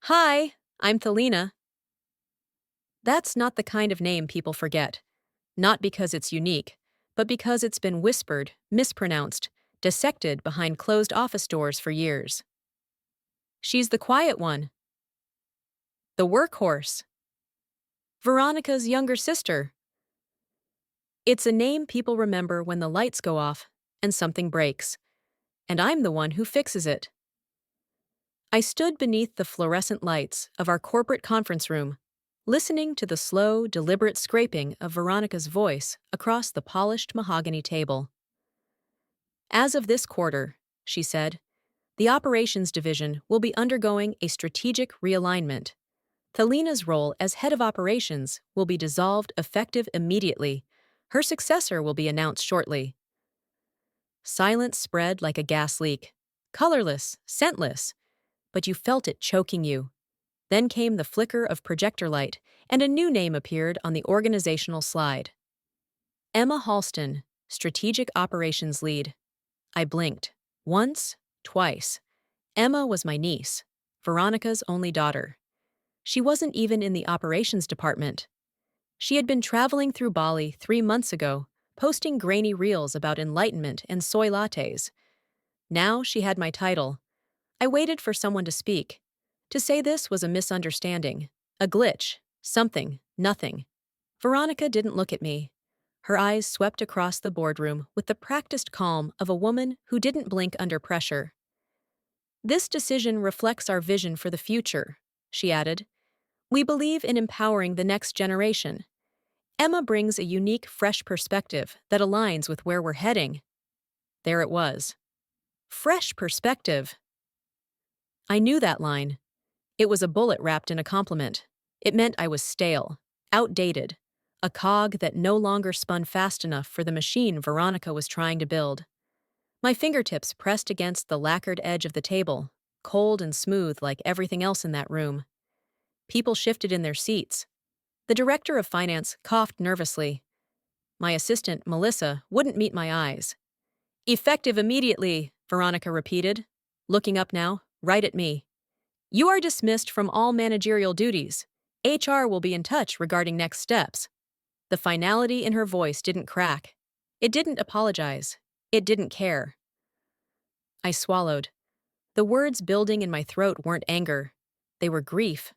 Hi, I'm Thelina. That's not the kind of name people forget. Not because it's unique, but because it's been whispered, mispronounced, dissected behind closed office doors for years. She's the quiet one, the workhorse, Veronica's younger sister. It's a name people remember when the lights go off and something breaks, and I'm the one who fixes it. I stood beneath the fluorescent lights of our corporate conference room, listening to the slow, deliberate scraping of Veronica's voice across the polished mahogany table. As of this quarter, she said, the operations division will be undergoing a strategic realignment. Thelina's role as head of operations will be dissolved effective immediately. Her successor will be announced shortly. Silence spread like a gas leak. Colorless, scentless, but you felt it choking you. Then came the flicker of projector light, and a new name appeared on the organizational slide. Emma Halston, Strategic Operations Lead. I blinked. Once, twice. Emma was my niece, Veronica's only daughter. She wasn't even in the operations department. She had been traveling through Bali 3 months ago, posting grainy reels about enlightenment and soy lattes. Now she had my title. I waited for someone to speak. To say this was a misunderstanding, a glitch, something, nothing. Veronica didn't look at me. Her eyes swept across the boardroom with the practiced calm of a woman who didn't blink under pressure. This decision reflects our vision for the future, she added. We believe in empowering the next generation. Emma brings a unique, fresh perspective that aligns with where we're heading. There it was. Fresh perspective. I knew that line. It was a bullet wrapped in a compliment. It meant I was stale, outdated, a cog that no longer spun fast enough for the machine Veronica was trying to build. My fingertips pressed against the lacquered edge of the table, cold and smooth like everything else in that room. People shifted in their seats. The director of finance coughed nervously. My assistant, Melissa, wouldn't meet my eyes. Effective immediately, Veronica repeated, looking up now, right at me. You are dismissed from all managerial duties. HR will be in touch regarding next steps. The finality in her voice didn't crack. It didn't apologize. It didn't care. I swallowed. The words building in my throat weren't anger. They were grief.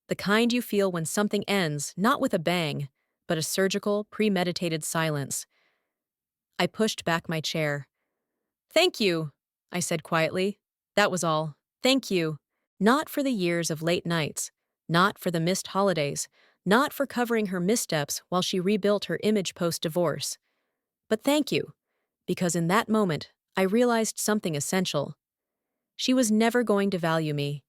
The kind you feel when something ends, not with a bang, but a surgical, premeditated silence. I pushed back my chair. Thank you, I said quietly. That was all. Thank you. Not for the years of late nights, not for the missed holidays, not for covering her missteps while she rebuilt her image post-divorce. But thank you, because in that moment, I realized something essential. She was never going to value me.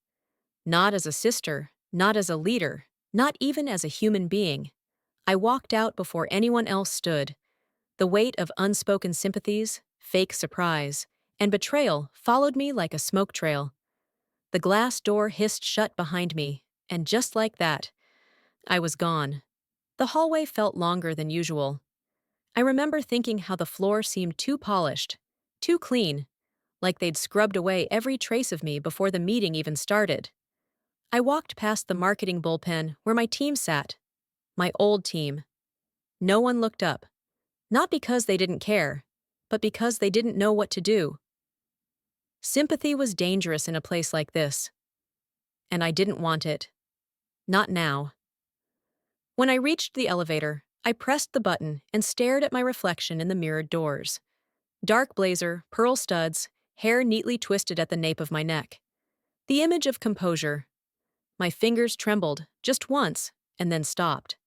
Not as a sister, not as a leader, not even as a human being. I walked out before anyone else stood. The weight of unspoken sympathies, fake surprise, and betrayal followed me like a smoke trail. The glass door hissed shut behind me, and just like that, I was gone. The hallway felt longer than usual. I remember thinking how the floor seemed too polished, too clean, like they'd scrubbed away every trace of me before the meeting even started. I walked past the marketing bullpen where my team sat, my old team. No one looked up, not because they didn't care, but because they didn't know what to do. Sympathy was dangerous in a place like this, and I didn't want it. Not now. When I reached the elevator, I pressed the button and stared at my reflection in the mirrored doors. Dark blazer, pearl studs, hair neatly twisted at the nape of my neck. The image of composure. My fingers trembled, just once, and then stopped.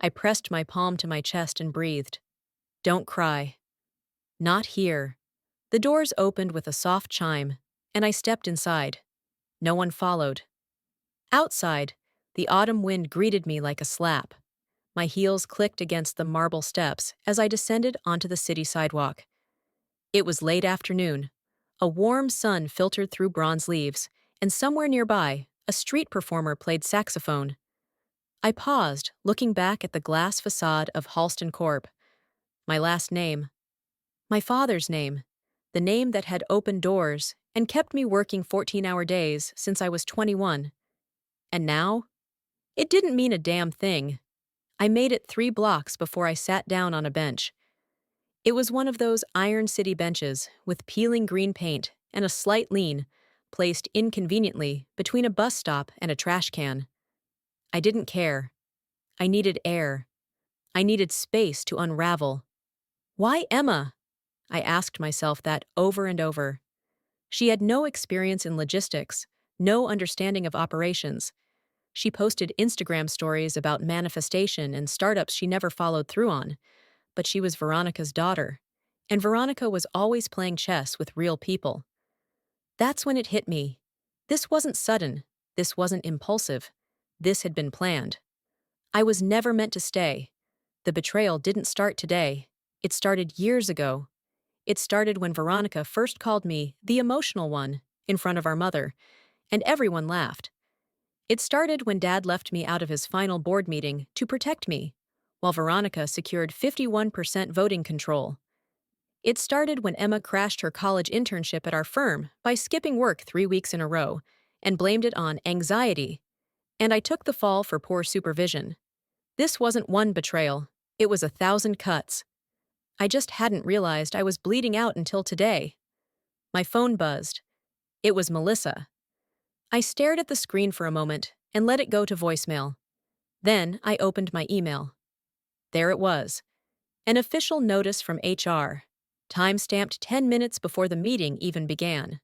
I pressed my palm to my chest and breathed. Don't cry. Not here. The doors opened with a soft chime, and I stepped inside. No one followed. Outside, the autumn wind greeted me like a slap. My heels clicked against the marble steps as I descended onto the city sidewalk. It was late afternoon. A warm sun filtered through bronze leaves, and somewhere nearby, a street performer played saxophone. I paused, looking back at the glass facade of Halston Corp. My last name. My father's name. The name that had opened doors and kept me working 14-hour days since I was 21. And now? It didn't mean a damn thing. I made it 3 blocks before I sat down on a bench. It was one of those Iron City benches with peeling green paint and a slight lean, placed inconveniently between a bus stop and a trash can. I didn't care. I needed air. I needed space to unravel. Why Emma? I asked myself that over and over. She had no experience in logistics, no understanding of operations. She posted Instagram stories about manifestation and startups she never followed through on, but she was Veronica's daughter, and Veronica was always playing chess with real people. That's when it hit me. This wasn't sudden. This wasn't impulsive. This had been planned. I was never meant to stay. The betrayal didn't start today. It started years ago. It started when Veronica first called me the emotional one in front of our mother, and everyone laughed. It started when Dad left me out of his final board meeting to protect me, while Veronica secured 51% voting control. It started when Emma crashed her college internship at our firm by skipping work 3 weeks in a row and blamed it on anxiety, and I took the fall for poor supervision. This wasn't one betrayal, it was 1,000 cuts. I just hadn't realized I was bleeding out until today. My phone buzzed. It was Melissa. I stared at the screen for a moment and let it go to voicemail. Then I opened my email. There it was. An official notice from HR, time-stamped 10 minutes before the meeting even began.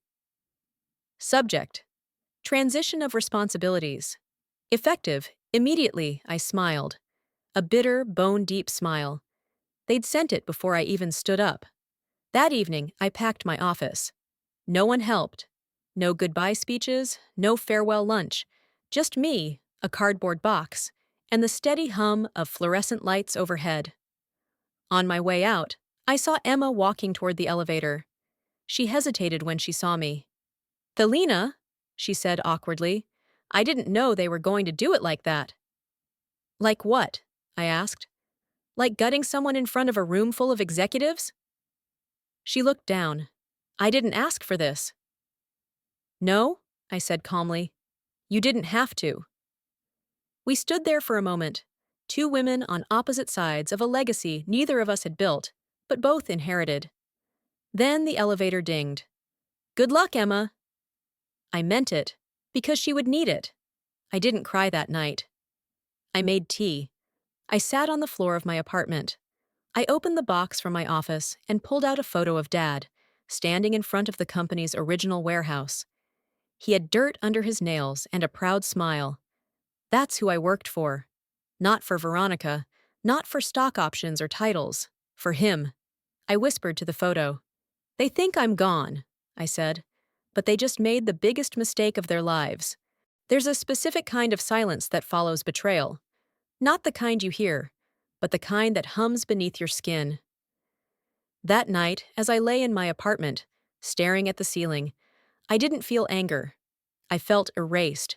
Subject: Transition of responsibilities. Effective, immediately, I smiled. A bitter, bone-deep smile. They'd sent it before I even stood up. That evening, I packed my office. No one helped. No goodbye speeches, no farewell lunch. Just me, a cardboard box, and the steady hum of fluorescent lights overhead. On my way out, I saw Emma walking toward the elevator. She hesitated when she saw me. "Thelina," she said awkwardly, "I didn't know they were going to do it like that." "Like what?" I asked. "Like gutting someone in front of a room full of executives?" She looked down. "I didn't ask for this." "No," I said calmly. "You didn't have to." We stood there for a moment, two women on opposite sides of a legacy neither of us had built, but both inherited. Then the elevator dinged. "Good luck, Emma." I meant it, because she would need it. I didn't cry that night. I made tea. I sat on the floor of my apartment. I opened the box from my office and pulled out a photo of Dad, standing in front of the company's original warehouse. He had dirt under his nails and a proud smile. That's who I worked for. Not for Veronica, not for stock options or titles. For him. I whispered to the photo. "They think I'm gone," I said, "but they just made the biggest mistake of their lives." There's a specific kind of silence that follows betrayal. Not the kind you hear, but the kind that hums beneath your skin. That night, as I lay in my apartment, staring at the ceiling, I didn't feel anger. I felt erased.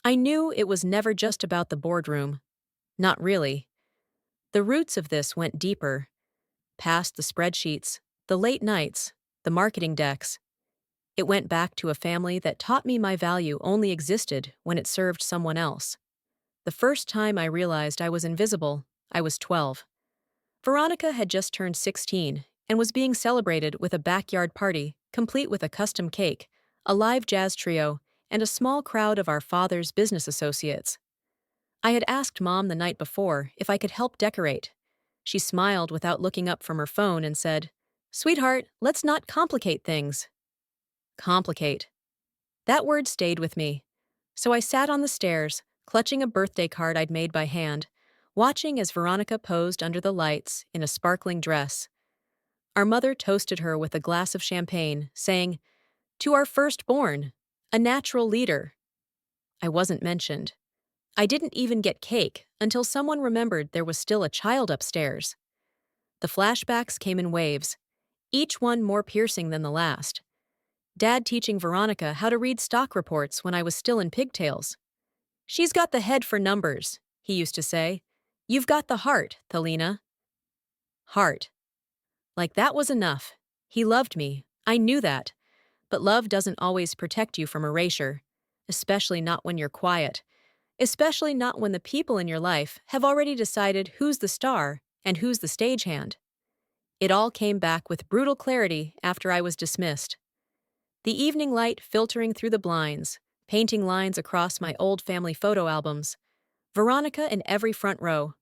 I knew it was never just about the boardroom. Not really. The roots of this went deeper, past the spreadsheets, the late nights, the marketing decks. It went back to a family that taught me my value only existed when it served someone else. The first time I realized I was invisible, I was 12. Veronica had just turned 16 and was being celebrated with a backyard party, complete with a custom cake, a live jazz trio, and a small crowd of our father's business associates. I had asked Mom the night before if I could help decorate. She smiled without looking up from her phone and said, "Sweetheart, let's not complicate things." Complicate. That word stayed with me. So I sat on the stairs, clutching a birthday card I'd made by hand, watching as Veronica posed under the lights in a sparkling dress. Our mother toasted her with a glass of champagne, saying, "To our firstborn, a natural leader." I wasn't mentioned. I didn't even get cake until someone remembered there was still a child upstairs. The flashbacks came in waves, each one more piercing than the last. Dad teaching Veronica how to read stock reports when I was still in pigtails. "She's got the head for numbers," he used to say. "You've got the heart, Thelina." Heart. Like that was enough. He loved me. I knew that. But love doesn't always protect you from erasure. especially not when you're quiet, especially not when the people in your life have already decided who's the star and who's the stagehand. It all came back with brutal clarity after I was dismissed. The evening light filtering through the blinds, painting lines across my old family photo albums. Veronica in every front row.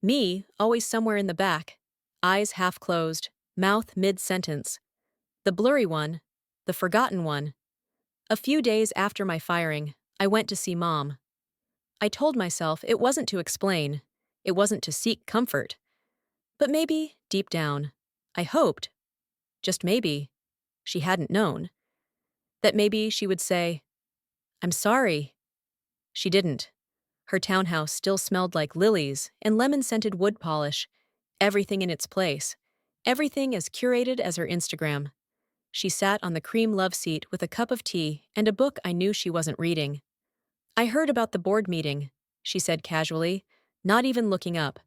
Me, always somewhere in the back. Eyes half closed, mouth mid-sentence. The blurry one, the forgotten one. A few days after my firing, I went to see Mom. I told myself it wasn't to explain, it wasn't to seek comfort. But maybe, deep down, I hoped, just maybe, she hadn't known. That maybe she would say, "I'm sorry." She didn't. Her townhouse still smelled like lilies and lemon-scented wood polish, everything in its place, everything as curated as her Instagram. She sat on the cream love seat with a cup of tea and a book I knew she wasn't reading. "I heard about the board meeting," she said casually, not even looking up.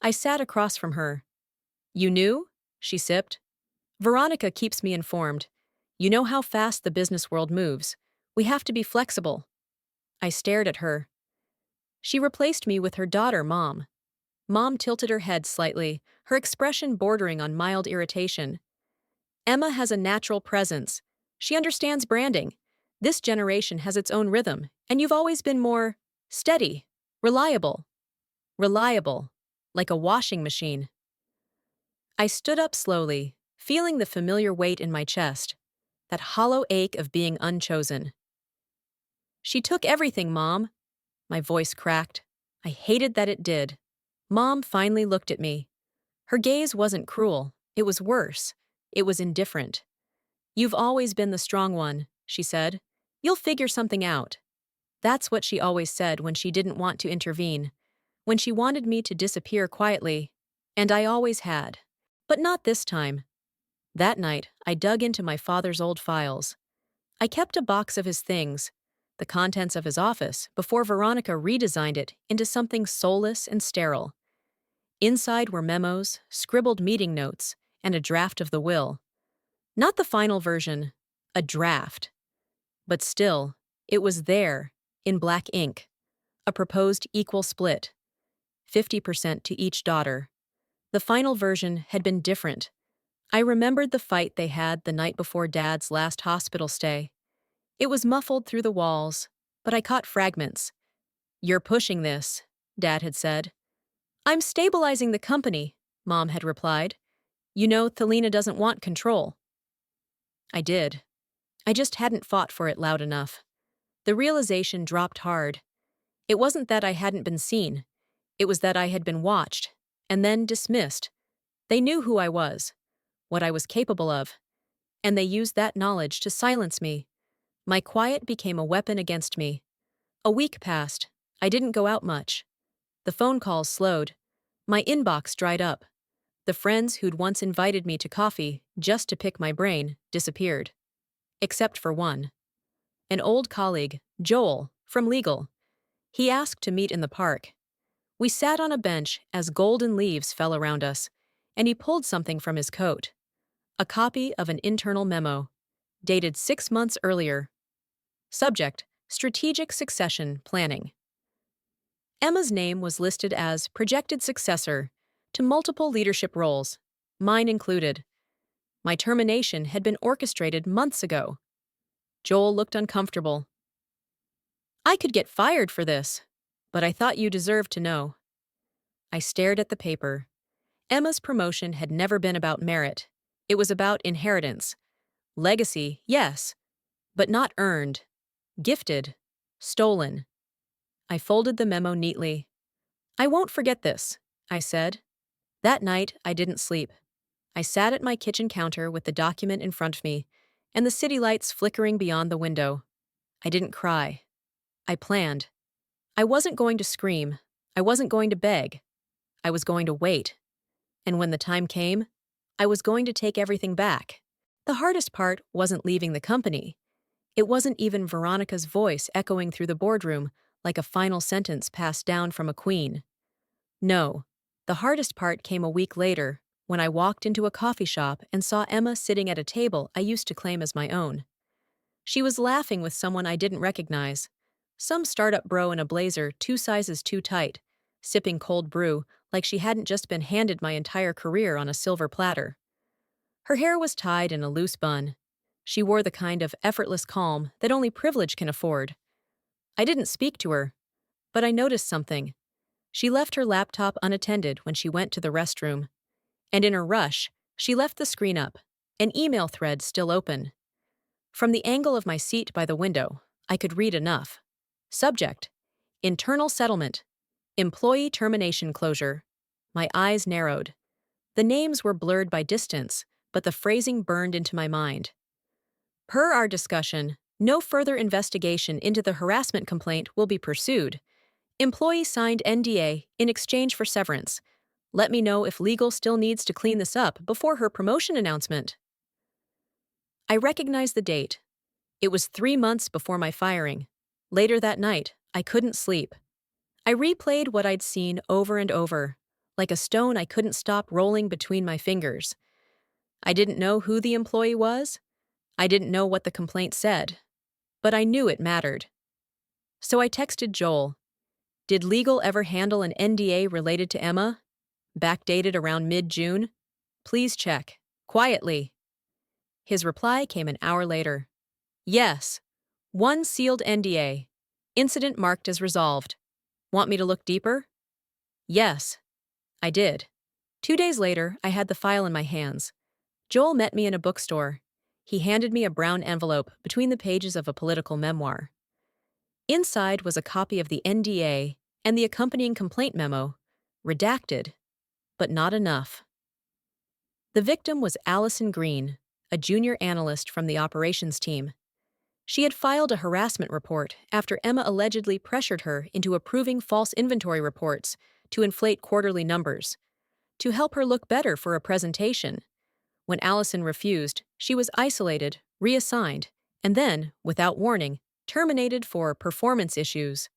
I sat across from her. "You knew?" she sipped. "Veronica keeps me informed. You know how fast the business world moves. We have to be flexible." I stared at her. She replaced me with her daughter, Mom. Mom tilted her head slightly, her expression bordering on mild irritation. "Emma has a natural presence. She understands branding. This generation has its own rhythm, and you've always been more steady, reliable. Reliable, like a washing machine." I stood up slowly, feeling the familiar weight in my chest, that hollow ache of being unchosen. "She took everything, Mom." My voice cracked. I hated that it did. Mom finally looked at me. Her gaze wasn't cruel. It was worse. It was indifferent. "You've always been the strong one," she said. "You'll figure something out." That's what she always said when she didn't want to intervene, when she wanted me to disappear quietly. And I always had. But not this time. That night, I dug into my father's old files. I kept a box of his things, the contents of his office, before Veronica redesigned it into something soulless and sterile. Inside were memos, scribbled meeting notes, and a draft of the will. Not the final version, a draft. But still, it was there, in black ink. A proposed equal split, 50% to each daughter. The final version had been different. I remembered the fight they had the night before Dad's last hospital stay. It was muffled through the walls, but I caught fragments. "You're pushing this," Dad had said. "I'm stabilizing the company," Mom had replied. "You know, Thelina doesn't want control." I did. I just hadn't fought for it loud enough. The realization dropped hard. It wasn't that I hadn't been seen. It was that I had been watched, and then dismissed. They knew who I was, what I was capable of, and they used that knowledge to silence me. My quiet became a weapon against me. A week passed. I didn't go out much. The phone calls slowed. My inbox dried up. The friends who'd once invited me to coffee just to pick my brain disappeared. Except for one. An old colleague, Joel, from legal. He asked to meet in the park. We sat on a bench as golden leaves fell around us, and he pulled something from his coat. A copy of an internal memo, dated 6 months earlier. Subject: Strategic Succession Planning. Emma's name was listed as projected successor to multiple leadership roles, mine included. My termination had been orchestrated months ago. Joel looked uncomfortable. "I could get fired for this, but I thought you deserved to know." I stared at the paper. Emma's promotion had never been about merit. It was about inheritance. Legacy, yes, but not earned. Gifted. Stolen. I folded the memo neatly. "I won't forget this," I said. That night, I didn't sleep. I sat at my kitchen counter with the document in front of me, and the city lights flickering beyond the window. I didn't cry. I planned. I wasn't going to scream. I wasn't going to beg. I was going to wait. And when the time came, I was going to take everything back. The hardest part wasn't leaving the company. It wasn't even Veronica's voice echoing through the boardroom like a final sentence passed down from a queen. No, the hardest part came a week later, when I walked into a coffee shop and saw Emma sitting at a table I used to claim as my own. She was laughing with someone I didn't recognize. Some startup bro in a blazer 2 sizes too tight, sipping cold brew like she hadn't just been handed my entire career on a silver platter. Her hair was tied in a loose bun. She wore the kind of effortless calm that only privilege can afford. I didn't speak to her, but I noticed something. She left her laptop unattended when she went to the restroom, and in her rush, she left the screen up, an email thread still open. From the angle of my seat by the window, I could read enough. Subject: Internal settlement. Employee termination closure. My eyes narrowed. The names were blurred by distance, but the phrasing burned into my mind. Per our discussion, no further investigation into the harassment complaint will be pursued. Employee signed NDA in exchange for severance. Let me know if legal still needs to clean this up before her promotion announcement. I recognized the date. It was 3 months before my firing. Later that night, I couldn't sleep. I replayed what I'd seen over and over, like a stone I couldn't stop rolling between my fingers. I didn't know who the employee was. I didn't know what the complaint said. But I knew it mattered. So I texted Joel. Did legal ever handle an NDA related to Emma? Backdated around mid-June? Please check. Quietly. His reply came an hour later. Yes. One sealed NDA. Incident marked as resolved. Want me to look deeper? Yes. I did. 2 days later, I had the file in my hands. Joel met me in a bookstore. He handed me a brown envelope between the pages of a political memoir. Inside was a copy of the NDA and the accompanying complaint memo, redacted, but not enough. The victim was Allison Green, a junior analyst from the operations team. She had filed a harassment report after Emma allegedly pressured her into approving false inventory reports to inflate quarterly numbers, to help her look better for a presentation. When Allison refused, she was isolated, reassigned, and then, without warning, terminated for performance issues.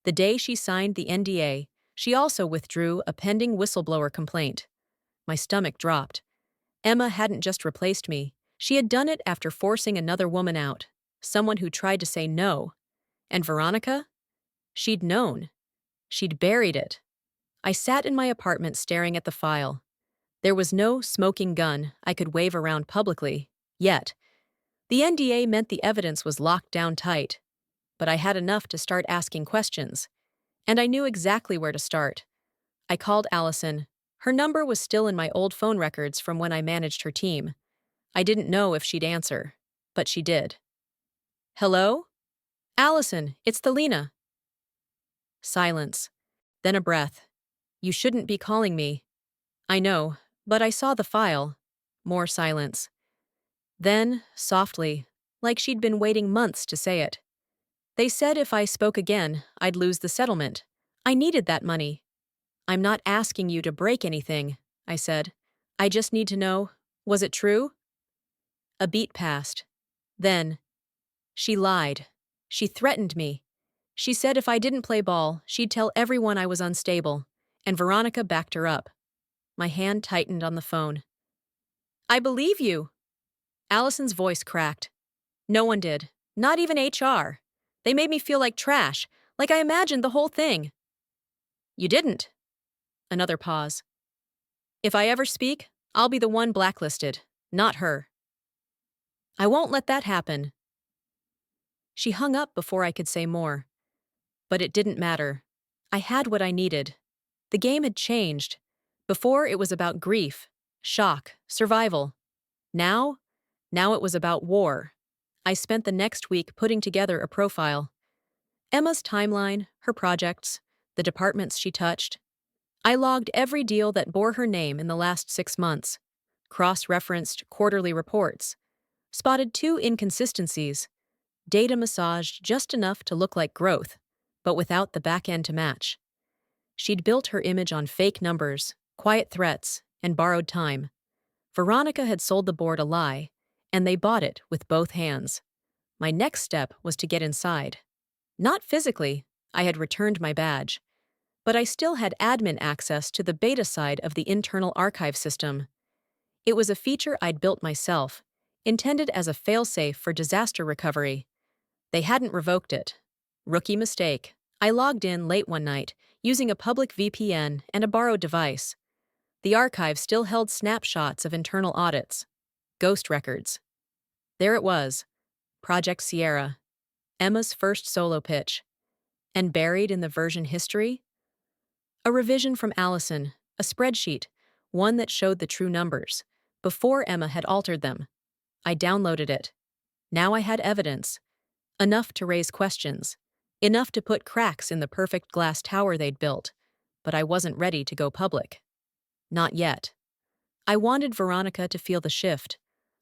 The day she signed the NDA, she also withdrew a pending whistleblower complaint. My stomach dropped. Emma hadn't just replaced me. She had done it after forcing another woman out, someone who tried to say no. And Veronica? She'd known. She'd buried it. I sat in my apartment staring at the file. There was no smoking gun I could wave around publicly, yet. The NDA meant the evidence was locked down tight, but I had enough to start asking questions, and I knew exactly where to start. I called Allison. Her number was still in my old phone records from when I managed her team. I didn't know if she'd answer, but she did. Hello? Allison, it's Thelina. Silence. Then a breath. You shouldn't be calling me. I know, but I saw the file. More silence. Then, softly, like she'd been waiting months to say it. They said if I spoke again, I'd lose the settlement. I needed that money. I'm not asking you to break anything, I said. I just need to know, was it true? A beat passed. Then, she lied. She threatened me. She said if I didn't play ball, she'd tell everyone I was unstable, and Veronica backed her up. My hand tightened on the phone. I believe you. Allison's voice cracked. No one did. Not even HR. They made me feel like trash, like I imagined the whole thing. You didn't. Another pause. If I ever speak, I'll be the one blacklisted, not her. I won't let that happen. She hung up before I could say more. But it didn't matter. I had what I needed. The game had changed. Before, it was about grief, shock, survival. Now it was about war. I spent the next week putting together a profile. Emma's timeline, her projects, the departments she touched. I logged every deal that bore her name in the last 6 months, cross-referenced quarterly reports, spotted 2 inconsistencies, data massaged just enough to look like growth, but without the back end to match. She'd built her image on fake numbers, quiet threats, and borrowed time. Veronica had sold the board a lie, and they bought it with both hands. My next step was to get inside. Not physically, I had returned my badge, but I still had admin access to the beta side of the internal archive system. It was a feature I'd built myself, intended as a failsafe for disaster recovery. They hadn't revoked it. Rookie mistake. I logged in late one night, using a public VPN and a borrowed device. The archive still held snapshots of internal audits. Ghost records. There it was. Project Sierra. Emma's first solo pitch. And buried in the version history? A revision from Allison, a spreadsheet, one that showed the true numbers, before Emma had altered them. I downloaded it. Now I had evidence. Enough to raise questions. Enough to put cracks in the perfect glass tower they'd built. But I wasn't ready to go public. Not yet. I wanted Veronica to feel the shift.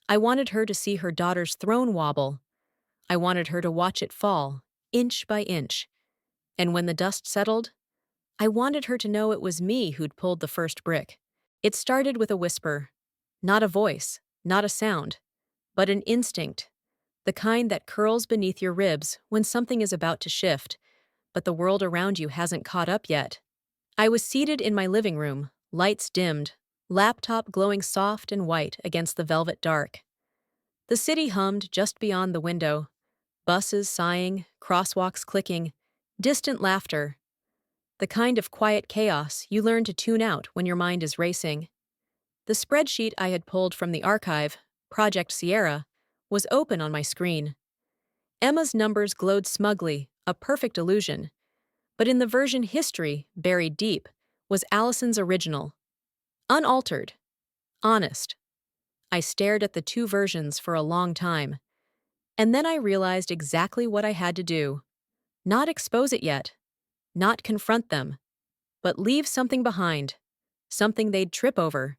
I wanted her to see her daughter's throne wobble. I wanted her to watch it fall, inch by inch. And when the dust settled, I wanted her to know it was me who'd pulled the first brick. It started with a whisper. Not a voice, not a sound, but an instinct. The kind that curls beneath your ribs when something is about to shift, but the world around you hasn't caught up yet. I was seated in my living room, lights dimmed, laptop glowing soft and white against the velvet dark. The city hummed just beyond the window, buses sighing, crosswalks clicking, distant laughter. The kind of quiet chaos you learn to tune out when your mind is racing. The spreadsheet I had pulled from the archive, Project Sierra, was open on my screen. Emma's numbers glowed smugly, a perfect illusion. But in the version history, buried deep, was Allison's original. Unaltered. Honest. I stared at the two versions for a long time. And then I realized exactly what I had to do. Not expose it yet. Not confront them. But leave something behind. Something they'd trip over.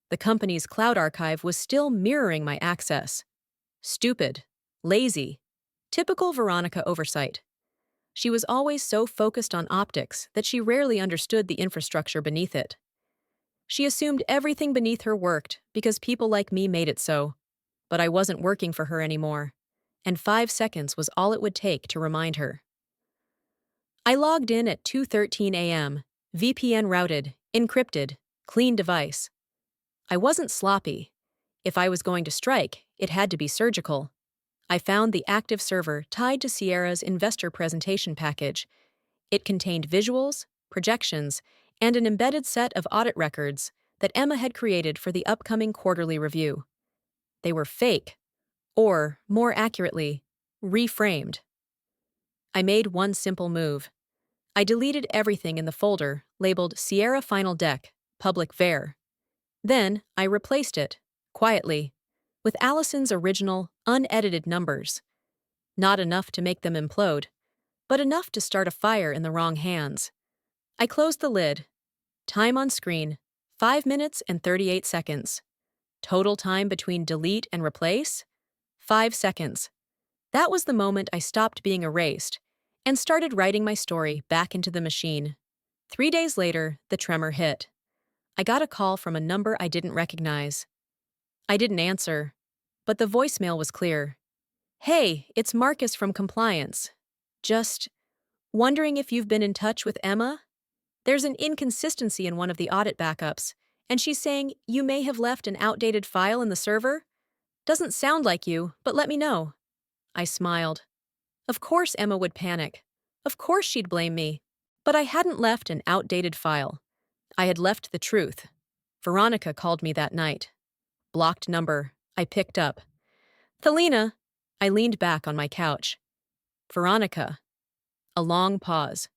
The company's cloud archive was still mirroring my access. Stupid. Lazy. Typical Veronica oversight. She was always so focused on optics that she rarely understood the infrastructure beneath it. She assumed everything beneath her worked because people like me made it so. But I wasn't working for her anymore. And 5 seconds was all it would take to remind her. I logged in at 2:13 a.m., VPN routed, encrypted, clean device. I wasn't sloppy. If I was going to strike, it had to be surgical. I found the active server tied to Sierra's investor presentation package. It contained visuals, projections, and an embedded set of audit records that Emma had created for the upcoming quarterly review. They were fake, or, more accurately, reframed. I made one simple move. I deleted everything in the folder labeled Sierra Final Deck, Public Ver. Then I replaced it, quietly, with Allison's original, unedited numbers. Not enough to make them implode, but enough to start a fire in the wrong hands. I closed the lid. Time on screen, 5 minutes and 38 seconds. Total time between delete and replace? 5 seconds. That was the moment I stopped being erased and started writing my story back into the machine. 3 days later, the tremor hit. I got a call from a number I didn't recognize. I didn't answer, but the voicemail was clear. Hey, it's Marcus from compliance. Just wondering if you've been in touch with Emma? There's an inconsistency in one of the audit backups, and she's saying you may have left an outdated file in the server? Doesn't sound like you, but let me know. I smiled. Of course Emma would panic. Of course she'd blame me. But I hadn't left an outdated file. I had left the truth. Veronica called me that night. Blocked number. I picked up. Thelina. I leaned back on my couch. Veronica. A long pause.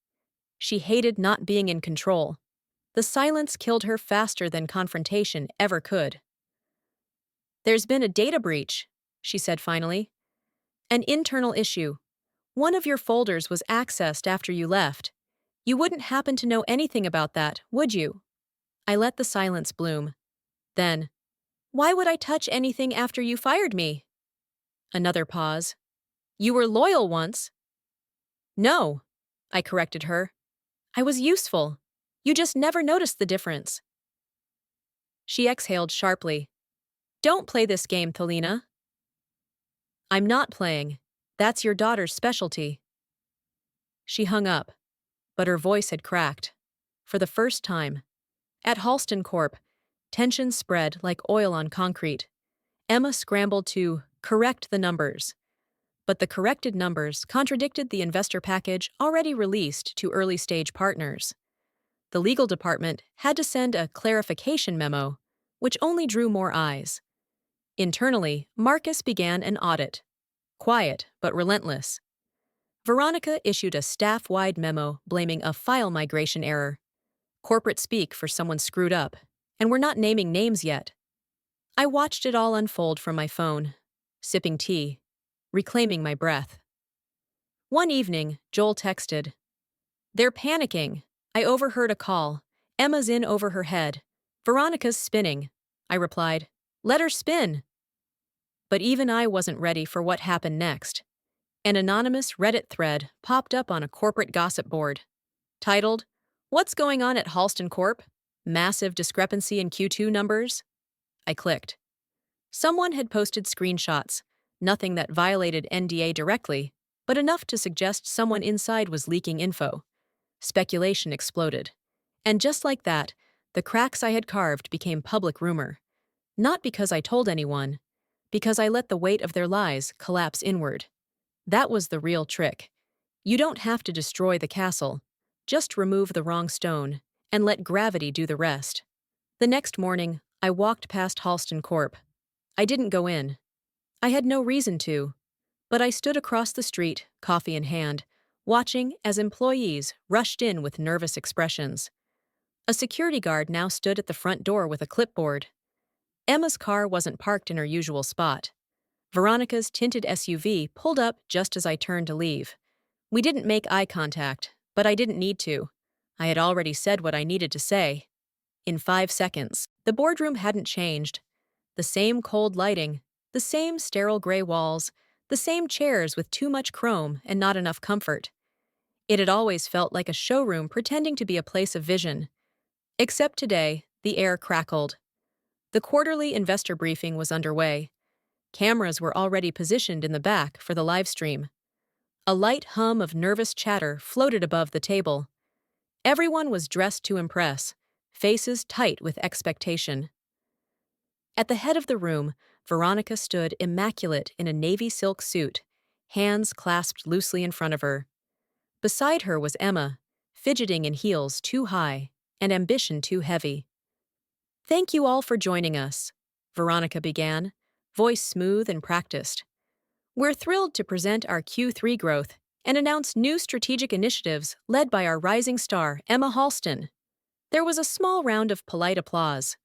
She hated not being in control. The silence killed her faster than confrontation ever could. There's been a data breach, she said finally. An internal issue. One of your folders was accessed after you left. You wouldn't happen to know anything about that, would you? I let the silence bloom. Then, why would I touch anything after you fired me? Another pause. You were loyal once. No, I corrected her. I was useful. You just never noticed the difference. She exhaled sharply. Don't play this game, Thelina. I'm not playing. That's your daughter's specialty. She hung up, but her voice had cracked. For the first time. At Halston Corp, tension spread like oil on concrete. Emma scrambled to correct the numbers, but the corrected numbers contradicted the investor package already released to early-stage partners. The legal department had to send a clarification memo, which only drew more eyes. Internally, Marcus began an audit. Quiet, but relentless. Veronica issued a staff-wide memo blaming a file migration error. Corporate speak for someone screwed up, and we're not naming names yet. I watched it all unfold from my phone, sipping tea, reclaiming my breath. One evening, Joel texted, "They're panicking. I overheard a call. Emma's in over her head. Veronica's spinning." I replied, "Let her spin." But even I wasn't ready for what happened next. An anonymous Reddit thread popped up on a corporate gossip board, titled, "What's going on at Halston Corp? Massive discrepancy in Q2 numbers?" I clicked. Someone had posted screenshots, nothing that violated NDA directly, but enough to suggest someone inside was leaking info. Speculation exploded. And just like that, the cracks I had carved became public rumor. Not because I told anyone, because I let the weight of their lies collapse inward. That was the real trick. You don't have to destroy the castle. Just remove the wrong stone, and let gravity do the rest. The next morning, I walked past Halston Corp. I didn't go in. I had no reason to. But I stood across the street, coffee in hand, watching as employees rushed in with nervous expressions. A security guard now stood at the front door with a clipboard. Emma's car wasn't parked in her usual spot. Veronica's tinted SUV pulled up just as I turned to leave. We didn't make eye contact, but I didn't need to. I had already said what I needed to say. In 5 seconds, the boardroom hadn't changed. The same cold lighting, the same sterile gray walls, the same chairs with too much chrome and not enough comfort. It had always felt like a showroom pretending to be a place of vision. Except today, the air crackled. The quarterly investor briefing was underway. Cameras were already positioned in the back for the live stream. A light hum of nervous chatter floated above the table. Everyone was dressed to impress, faces tight with expectation. At the head of the room, Veronica stood immaculate in a navy silk suit, hands clasped loosely in front of her. Beside her was Emma, fidgeting in heels too high and ambition too heavy. "Thank you all for joining us," Veronica began, voice smooth and practiced. "We're thrilled to present our Q3 growth and announce new strategic initiatives led by our rising star, Emma Halston." There was a small round of polite applause.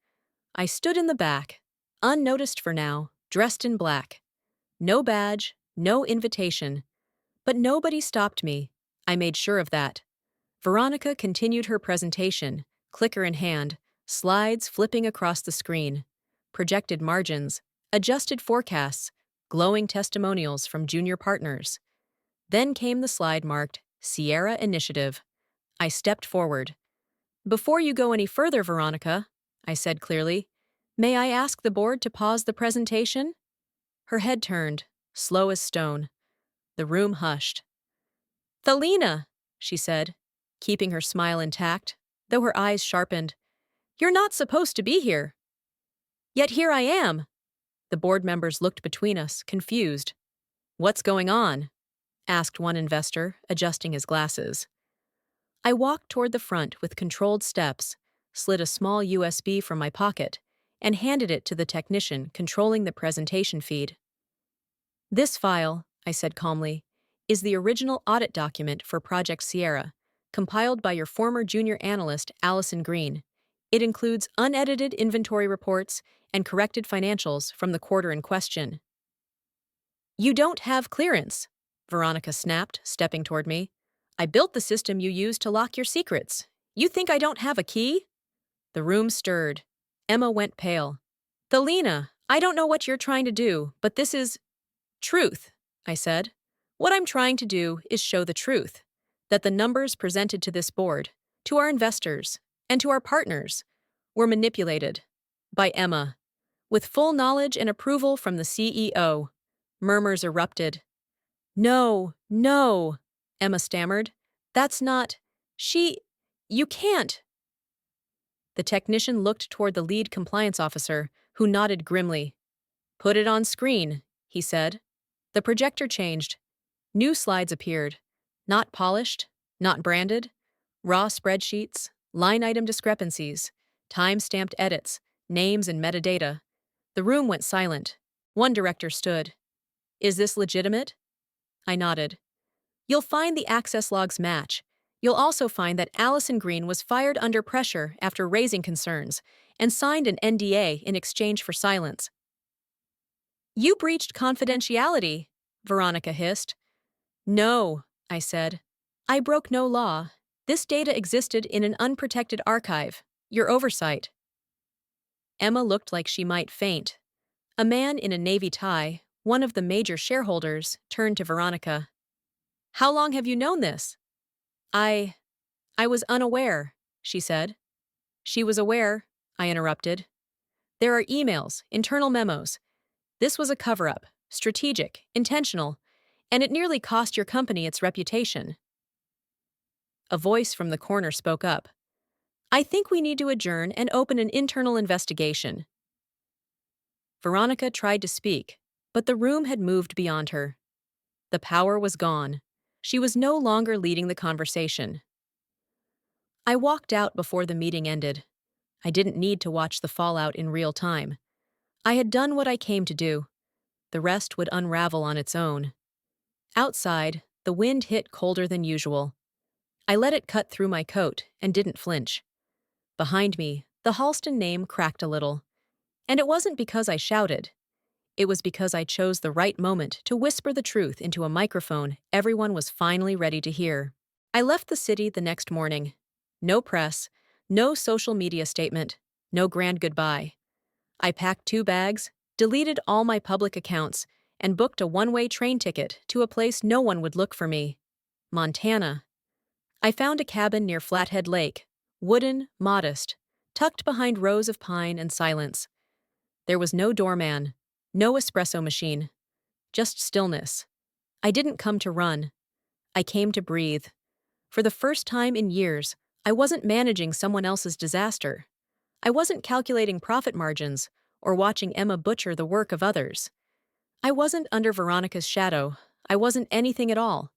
I stood in the back, unnoticed for now, dressed in black. No badge, no invitation. But nobody stopped me. I made sure of that. Veronica continued her presentation, clicker in hand, slides flipping across the screen. Projected margins, adjusted forecasts, glowing testimonials from junior partners. Then came the slide marked Sierra Initiative. I stepped forward. "Before you go any further, Veronica," I said clearly, "may I ask the board to pause the presentation?" Her head turned, slow as stone. The room hushed. "Thelina," she said, keeping her smile intact, though her eyes sharpened, "you're not supposed to be here." "Yet here I am." The board members looked between us, confused. "What's going on?" asked one investor, adjusting his glasses. I walked toward the front with controlled steps, slid a small USB from my pocket, and handed it to the technician controlling the presentation feed. "This file," I said calmly, "is the original audit document for Project Sierra, compiled by your former junior analyst, Allison Green. It includes unedited inventory reports and corrected financials from the quarter in question." "You don't have clearance," Veronica snapped, stepping toward me. "I built the system you use to lock your secrets. You think I don't have a key?" The room stirred. Emma went pale. "Thelina, I don't know what you're trying to do, but this is truth," I said. "What I'm trying to do is show the truth, that the numbers presented to this board, to our investors, and to our partners were manipulated by Emma, with full knowledge and approval from the CEO." Murmurs erupted. "No, no," Emma stammered. "That's not... You can't." The technician looked toward the lead compliance officer, who nodded grimly. Put it on screen, he said. The projector changed. New slides appeared. Not polished, not branded. Raw spreadsheets, line item discrepancies, time-stamped edits, names and metadata. The room went silent. One director stood. Is this legitimate? I nodded. You'll find the access logs match. You'll also find that Allison Green was fired under pressure after raising concerns and signed an NDA in exchange for silence. You breached confidentiality, Veronica hissed. No, I said. I broke no law. This data existed in an unprotected archive. Your oversight. Emma looked like she might faint. A man in a navy tie, one of the major shareholders, turned to Veronica. How long have you known this? I was unaware, she said. She was aware, I interrupted. There are emails, internal memos. This was a cover-up, strategic, intentional, and it nearly cost your company its reputation. A voice from the corner spoke up. I think we need to adjourn and open an internal investigation. Veronica tried to speak, but the room had moved beyond her. The power was gone. She was no longer leading the conversation. I walked out before the meeting ended. I didn't need to watch the fallout in real time. I had done what I came to do. The rest would unravel on its own. Outside, the wind hit colder than usual. I let it cut through my coat and didn't flinch. Behind me, the Halston name cracked a little. And it wasn't because I shouted. It was because I chose the right moment to whisper the truth into a microphone everyone was finally ready to hear. I left the city the next morning. No press, no social media statement, no grand goodbye. I packed 2 bags, deleted all my public accounts, and booked a one-way train ticket to a place no one would look for me. Montana. I found a cabin near Flathead Lake, wooden, modest, tucked behind rows of pine and silence. There was no doorman, no espresso machine, just stillness. I didn't come to run. I came to breathe. For the first time in years, I wasn't managing someone else's disaster. I wasn't calculating profit margins or watching Emma butcher the work of others. I wasn't under Veronica's shadow. I wasn't anything at all.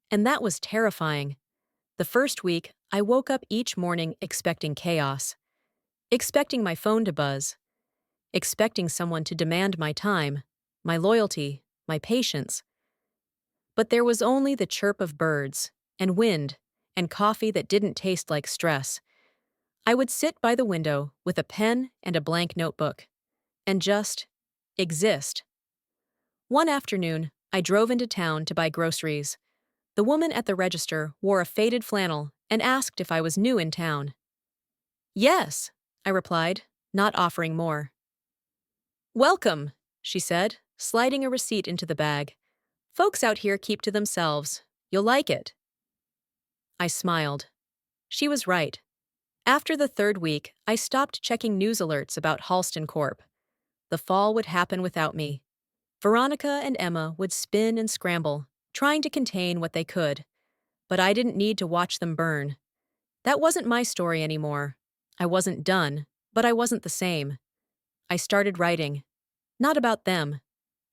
And that was terrifying. The first week, I woke up each morning expecting chaos. Expecting my phone to buzz. Expecting someone to demand my time, my loyalty, my patience. But there was only the chirp of birds, and wind, and coffee that didn't taste like stress. I would sit by the window with a pen and a blank notebook, and just exist. One afternoon, I drove into town to buy groceries. The woman at the register wore a faded flannel and asked if I was new in town. Yes, I replied, not offering more. Welcome, she said, sliding a receipt into the bag. Folks out here keep to themselves. You'll like it. I smiled. She was right. After the 3rd week, I stopped checking news alerts about Halston Corp. The fall would happen without me. Veronica and Emma would spin and scramble, trying to contain what they could. But I didn't need to watch them burn. That wasn't my story anymore. I wasn't done, but I wasn't the same. I started writing. Not about them.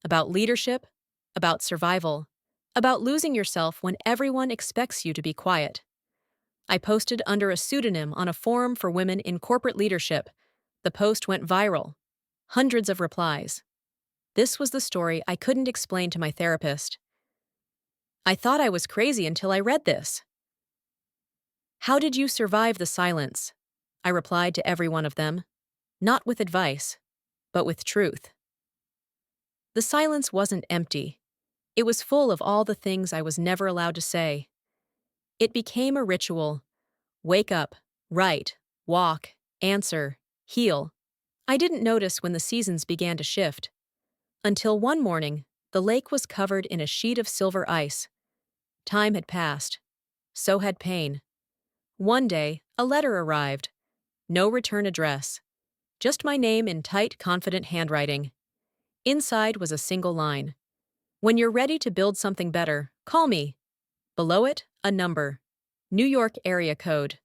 About leadership. About survival. About losing yourself when everyone expects you to be quiet. I posted under a pseudonym on a forum for women in corporate leadership. The post went viral. Hundreds of replies. This was the story I couldn't explain to my therapist. I thought I was crazy until I read this. How did you survive the silence? I replied to every one of them. Not with advice, but with truth. The silence wasn't empty. It was full of all the things I was never allowed to say. It became a ritual. Wake up, write, walk, answer, heal. I didn't notice when the seasons began to shift. Until one morning, the lake was covered in a sheet of silver ice. Time had passed. So had pain. One day, a letter arrived. No return address. Just my name in tight, confident handwriting. Inside was a single line. When you're ready to build something better, call me. Below it, a number. New York area code.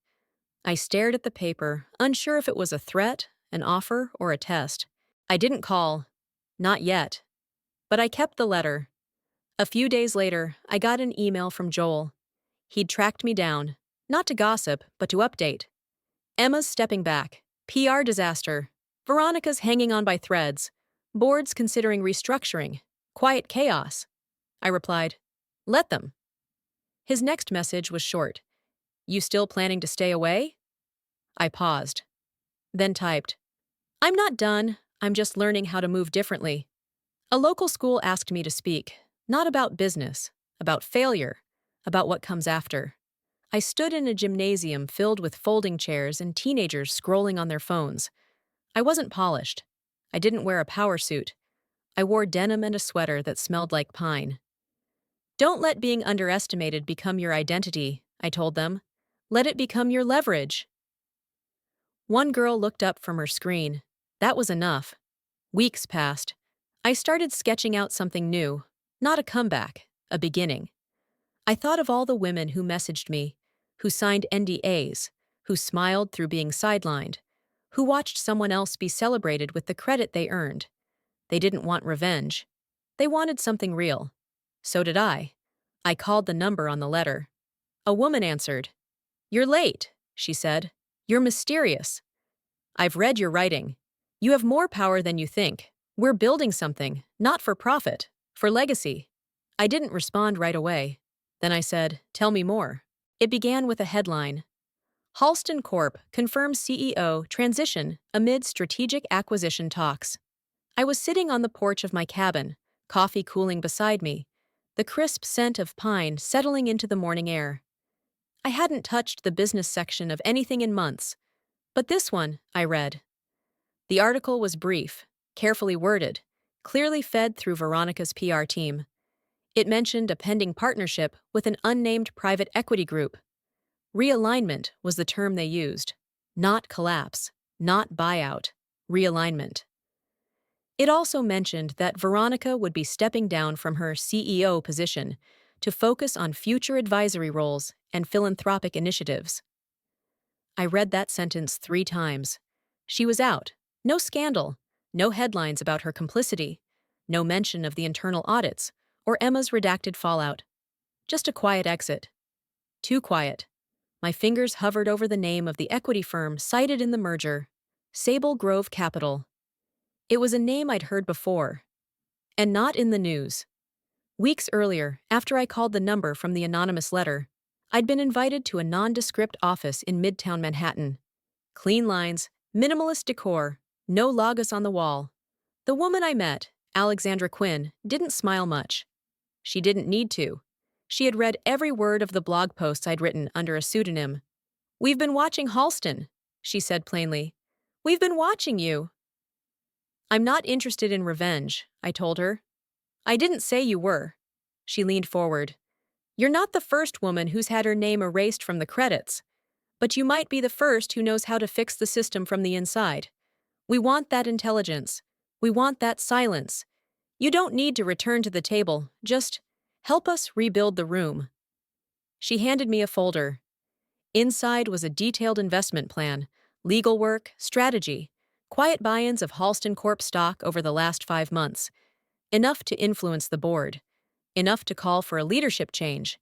I stared at the paper, unsure if it was a threat, an offer, or a test. I didn't call. Not yet. But I kept the letter. A few days later, I got an email from Joel. He'd tracked me down, not to gossip, but to update. Emma's stepping back. PR disaster. Veronica's hanging on by threads. Board's considering restructuring. Quiet chaos. I replied, let them. His next message was short. You still planning to stay away? I paused. Then typed, I'm not done, I'm just learning how to move differently. A local school asked me to speak, not about business, about failure, about what comes after. I stood in a gymnasium filled with folding chairs and teenagers scrolling on their phones. I wasn't polished. I didn't wear a power suit. I wore denim and a sweater that smelled like pine. Don't let being underestimated become your identity, I told them. Let it become your leverage. One girl looked up from her screen. That was enough. Weeks passed. I started sketching out something new. Not a comeback, a beginning. I thought of all the women who messaged me, who signed NDAs, who smiled through being sidelined, who watched someone else be celebrated with the credit they earned. They didn't want revenge. They wanted something real. So did I. I called the number on the letter. A woman answered. You're late, she said. You're mysterious. I've read your writing. You have more power than you think. We're building something, not for profit, for legacy. I didn't respond right away. Then I said, tell me more. It began with a headline. Halston Corp confirms CEO transition amid strategic acquisition talks. I was sitting on the porch of my cabin, coffee cooling beside me, the crisp scent of pine settling into the morning air. I hadn't touched the business section of anything in months, but this one, I read. The article was brief, carefully worded, clearly fed through Veronica's PR team. It mentioned a pending partnership with an unnamed private equity group. Realignment was the term they used. Not collapse, not buyout, realignment. It also mentioned that Veronica would be stepping down from her CEO position to focus on future advisory roles and philanthropic initiatives. I read that sentence 3 times. She was out. No scandal. No headlines about her complicity. No mention of the internal audits or Emma's redacted fallout. Just a quiet exit. Too quiet. My fingers hovered over the name of the equity firm cited in the merger. Sable Grove Capital. It was a name I'd heard before. And not in the news. Weeks earlier, after I called the number from the anonymous letter, I'd been invited to a nondescript office in Midtown Manhattan. Clean lines, minimalist decor, no logos on the wall. The woman I met, Alexandra Quinn, didn't smile much. She didn't need to. She had read every word of the blog posts I'd written under a pseudonym. We've been watching Halston, she said plainly. We've been watching you. I'm not interested in revenge, I told her. I didn't say you were. She leaned forward. You're not the first woman who's had her name erased from the credits, but you might be the first who knows how to fix the system from the inside. We want that intelligence. We want that silence. You don't need to return to the table, just help us rebuild the room. She handed me a folder. Inside was a detailed investment plan, legal work, strategy, quiet buy-ins of Halston Corp stock over the last 5 months, enough to influence the board, enough to call for a leadership change,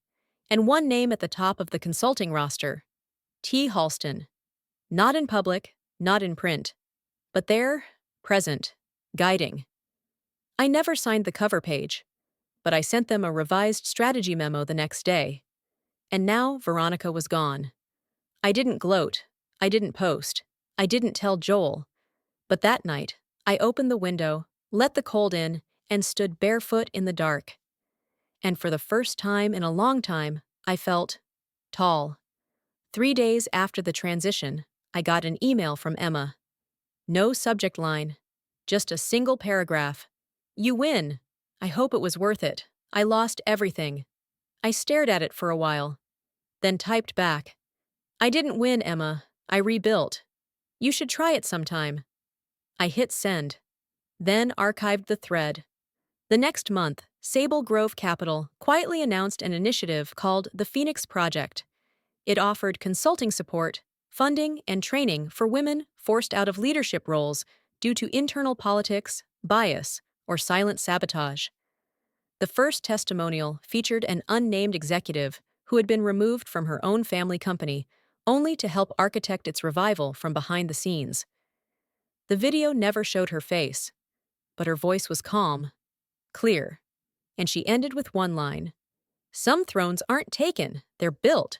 and one name at the top of the consulting roster, T. Halston. Not in public, not in print, but there, present, guiding. I never signed the cover page, but I sent them a revised strategy memo the next day. And now Veronica was gone. I didn't gloat. I didn't post. I didn't tell Joel. But that night, I opened the window, let the cold in, and stood barefoot in the dark. And for the first time in a long time, I felt tall. 3 days after the transition, I got an email from Emma. No subject line, just a single paragraph. You win. I hope it was worth it. I lost everything. I stared at it for a while, then typed back. I didn't win, Emma. I rebuilt. You should try it sometime. I hit send, then archived the thread. The next month, Sable Grove Capital quietly announced an initiative called the Phoenix Project. It offered consulting support, funding, and training for women forced out of leadership roles due to internal politics, bias, or silent sabotage. The first testimonial featured an unnamed executive who had been removed from her own family company only to help architect its revival from behind the scenes. The video never showed her face, but her voice was calm, clear, and she ended with one line. Some thrones aren't taken, they're built.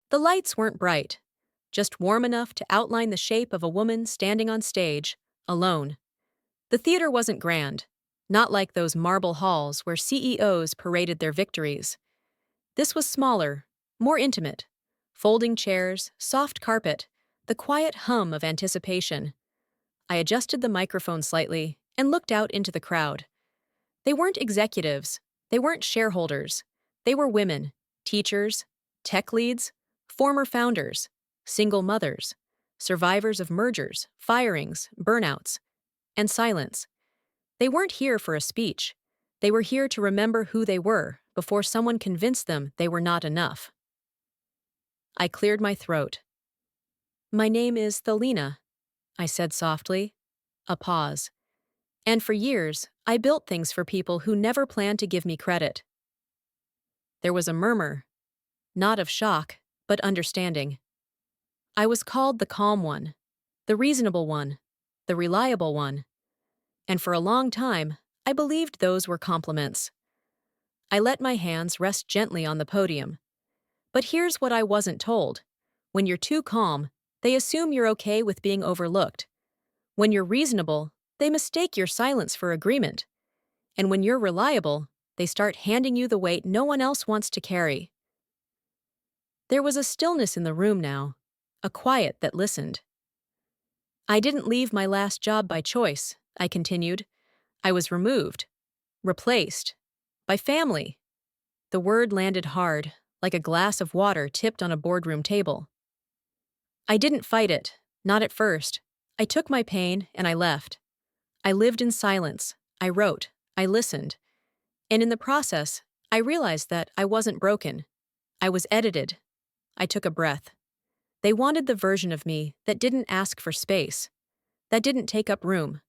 The lights weren't bright, just warm enough to outline the shape of a woman standing on stage, alone. The theater wasn't grand, not like those marble halls where CEOs paraded their victories. This was smaller, more intimate. Folding chairs, soft carpet, the quiet hum of anticipation. I adjusted the microphone slightly and looked out into the crowd. They weren't executives, they weren't shareholders. They were women, teachers, tech leads, former founders, single mothers, survivors of mergers, firings, burnouts, and silence. They weren't here for a speech. They were here to remember who they were before someone convinced them they were not enough. I cleared my throat. "My name is Thelina," I said softly. A pause. "And for years, I built things for people who never planned to give me credit." There was a murmur, not of shock, but understanding. I was called the calm one, the reasonable one, the reliable one. And for a long time, I believed those were compliments. I let my hands rest gently on the podium. But here's what I wasn't told. When you're too calm, they assume you're okay with being overlooked. When you're reasonable, they mistake your silence for agreement. And when you're reliable, they start handing you the weight no one else wants to carry. There was a stillness in the room now, a quiet that listened. "I didn't leave my last job by choice," I continued. "I was removed, replaced, by family." The word landed hard, like a glass of water tipped on a boardroom table. I didn't fight it, not at first. I took my pain and I left. I lived in silence. I wrote. I listened. And in the process, I realized that I wasn't broken. I was edited. I took a breath. They wanted the version of me that didn't ask for space, that didn't take up room,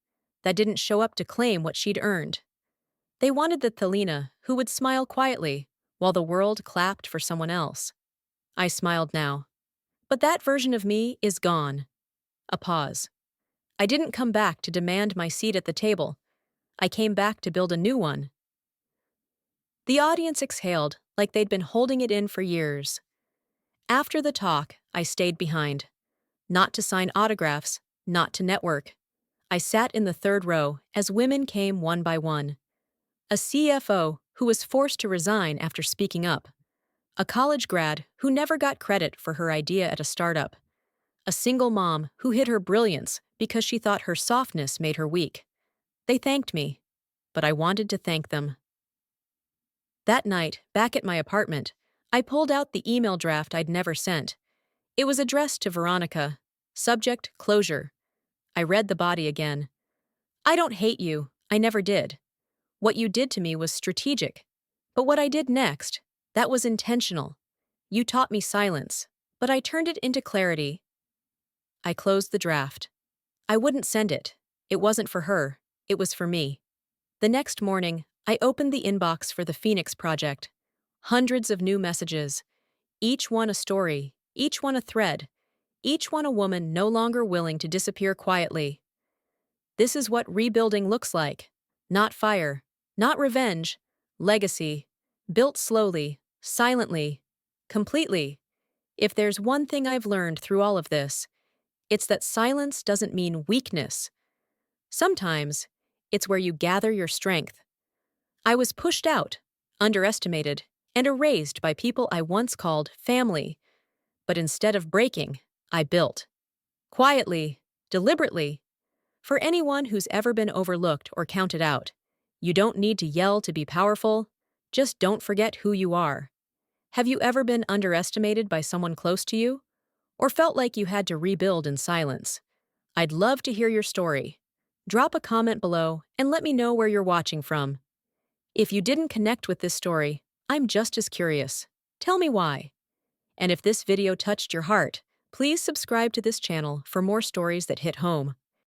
that didn't show up to claim what she'd earned. They wanted the Thelina who would smile quietly while the world clapped for someone else. I smiled now. But that version of me is gone. A pause. I didn't come back to demand my seat at the table. I came back to build a new one. The audience exhaled like they'd been holding it in for years. After the talk, I stayed behind. Not to sign autographs, not to network. I sat in the third row as women came one by one. A CFO who was forced to resign after speaking up. A college grad who never got credit for her idea at a startup. A single mom who hid her brilliance because she thought her softness made her weak. They thanked me, but I wanted to thank them. That night, back at my apartment, I pulled out the email draft I'd never sent. It was addressed to Veronica. Subject, closure. I read the body again. "I don't hate you. I never did. What you did to me was strategic. But what I did next, that was intentional. You taught me silence, but I turned it into clarity." I closed the draft. I wouldn't send it. It wasn't for her. It was for me. The next morning, I opened the inbox for the Phoenix Project. Hundreds of new messages. Each one a story, each one a thread, each one a woman no longer willing to disappear quietly. This is what rebuilding looks like. Not fire, not revenge, legacy. Built slowly, silently, completely. If there's one thing I've learned through all of this, it's that silence doesn't mean weakness. Sometimes, it's where you gather your strength. I was pushed out, underestimated, and erased by people I once called family. But instead of breaking, I built. Quietly, deliberately. For anyone who's ever been overlooked or counted out, you don't need to yell to be powerful. Just don't forget who you are. Have you ever been underestimated by someone close to you? Or felt like you had to rebuild in silence? I'd love to hear your story. Drop a comment below and let me know where you're watching from. If you didn't connect with this story, I'm just as curious. Tell me why. And if this video touched your heart, please subscribe to this channel for more stories that hit home.